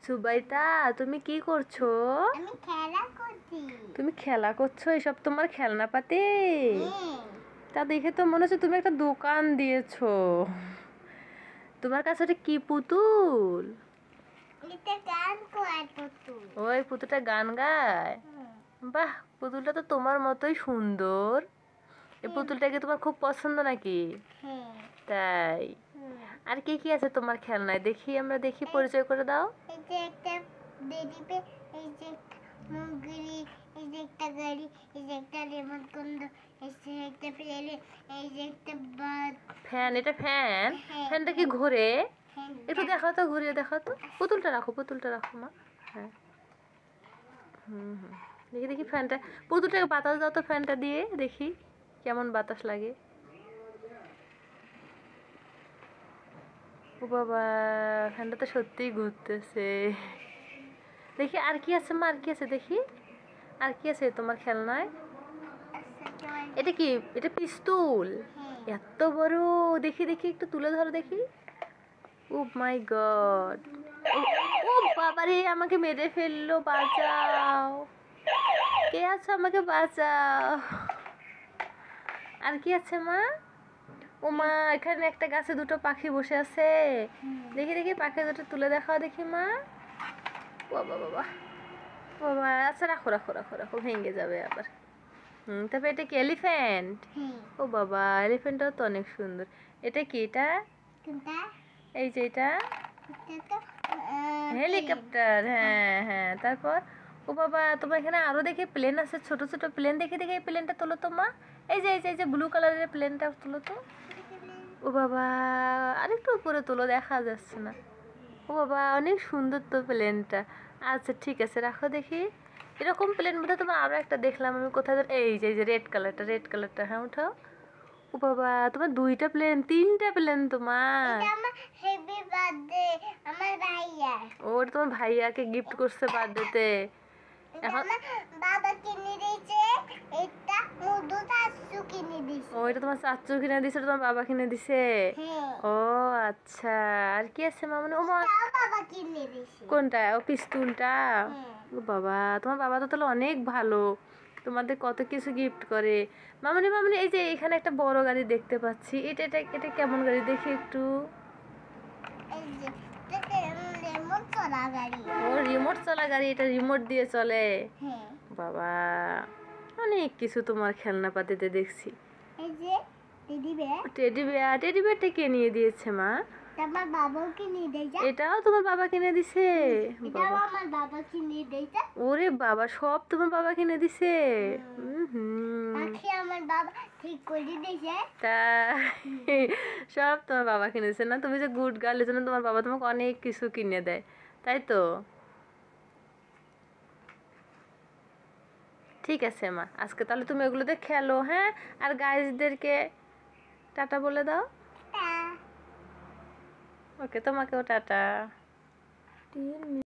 সুবাইতা, তুমি কি করছো? আমি খেলা করছি। তুমি খেলা করছো? এসব তোমার খেলনাপাতি? হ্যাঁ। তা দেখে তো মনে হচ্ছে তুমি একটা দোকান দিয়েছো। তোমার কাছে ওটা কি পুতুল? এটা গান করার পুতুল। ওই পুতুলটা গান গায়? বাহ, পুতুলটা তো তোমার মতোই সুন্দর। এই পুতুলটাকে তোমার খুব পছন্দ নাকি? হ্যাঁ। তাই? আর কি কি আছে তোমার খেলনায়? দেখি, আমরা দেখি, পরিচয় করে দাও। এই যে একটা বেরিবে, এই যে একটা মুগরি, এই যে একটা গাড়ি, এই যে একটা রিমোট কন্ট্রোল, এই যে একটা প্লেন, এই যে একটা বাস। ফ্যান? এটা ফ্যান? হ্যাঁ, ফ্যানটা কি ঘোরে? হ্যাঁ, একটু দেখাও তো, ঘুরিয়ে দেখাও তো। পুতুলটা রাখো, পুতুলটা রাখো মা। হ্যাঁ, হুম হুম, দেখি দেখি ফ্যানটা। পুতুলটাকে বাতাস দাও তো ফ্যানটা দিয়ে, দেখি কেমন বাতাস লাগে। ও বাবা, ফ্যানটা তো সত্যিই ঘুরতেছে। দেখি আর কি আছে মা, আর কি আছে দেখি। আর কি আছে তোমার খেলনায়? এটা কি? এটা পিস্তল? এত বড়! দেখি দেখি, একটু তুলে ধরো দেখি। ও মাই গড! ও বাবারে, আমাকে মেরে ফেললো, বাঁচাও! কে আছো? আমাকে বাঁচাও! আর কি আছে মা? ও মা, এখানে একটা গাছে দুটো পাখি বসে আছে। দেখি দেখি, পাখি দুটো তুলে দেখাও দেখি মা। বাবা বাবা বাবা, আচ্ছা রাখো রাখো রাখো রাখো, ভেঙে যাবে আবার। তারপরে এটা কি এলিফ্যান্ট? ও বাবা, এলিফ্যান্টটাও তো অনেক সুন্দর। এটা কি? এটা এই যে এটা হেলিকপ্টার। হ্যাঁ হ্যাঁ, তারপর? ও বাবা, তোমার এখানে আরো দেখি প্লেন আছে, ছোট ছোট প্লেন। দেখি দেখি, এই প্লেনটা তোলো তো মা। এই যে এই যে এই যে ব্লু কালারের প্লেনটা তোলো তো। ও বাবা, আরেকটু উপরে তোলো, দেখা যাচ্ছে না। ও বাবা, অনেক সুন্দর তো প্লেনটা। আচ্ছা ঠিক আছে, রাখো দেখি। এরকম প্লেন বোধহয় তোমার আরো একটা দেখলাম আমি কোথায় যেন। এই যে এই যে রেড কালারটা, রেড কালারটা। হ্যাঁ, উঠাও। ও বাবা, তোমার দুইটা প্লেন, তিনটা প্লেন তোমার। এটা আমার হ্যাপি বার্থডে, আমার ভাইয়া। ওর তোমার ভাইয়াকে গিফট করছে বার্থডেতে। এখন বাবা কিনে দিয়েছে, এটা মুদু চাচু কিনে দিয়েছে। ও, এটা তোমার চাচু কিনে দিছে, তোমার বাবা কিনে দিছে? ও আচ্ছা, আর কি আছে মামনি? ও মা, বাবা কিনে দিয়েছে। কোনটা? ও পিস্তুলটা? ও বাবা, তোমার বাবা তো তাহলে অনেক ভালো, তোমাদের কত কিছু গিফট করে। মামনি মামনি, এই যে এখানে একটা বড় গাড়ি দেখতে পাচ্ছি। এটা এটা এটা কেমন গাড়ি দেখি একটু। এই যে রিমোট চলা গাড়ি। ও রিমোট চলা গাড়ি, এটা রিমোট দিয়ে চলে? হ্যাঁ। বাবা, অনেক কিছু তোমার খেলনাপাতিতে দেখছি। এই যে teddy bear. Teddy bear? Teddy বিয়ারটা কে নিয়ে দিয়েছে মা? আমার বাবাও কিনে দিয়েছে। এটাও তোমার বাবা কিনে দিছে? এটাও বাবা, আমার বাবা কিনে দিয়েছে। ওরে বাবা, সব তোমার বাবা কিনে দিছে? পাখি আমার বাবা ঠিক করে দিয়েছে। তা সব তোমার বাবা কিনে দিছে না? তুমি যে গুড গার্ল, এর জন্য তোমার বাবা তোমাকে অনেক কিছু কিনে দেয়, তাই তো? ঠিক আছে মা, আজকে তাহলে তুমি ওগুলোতে খেলো, হ্যাঁ? আর গাইজদেরকে টাটা বলে দাও। ওকে, তোমাকেও টাটা।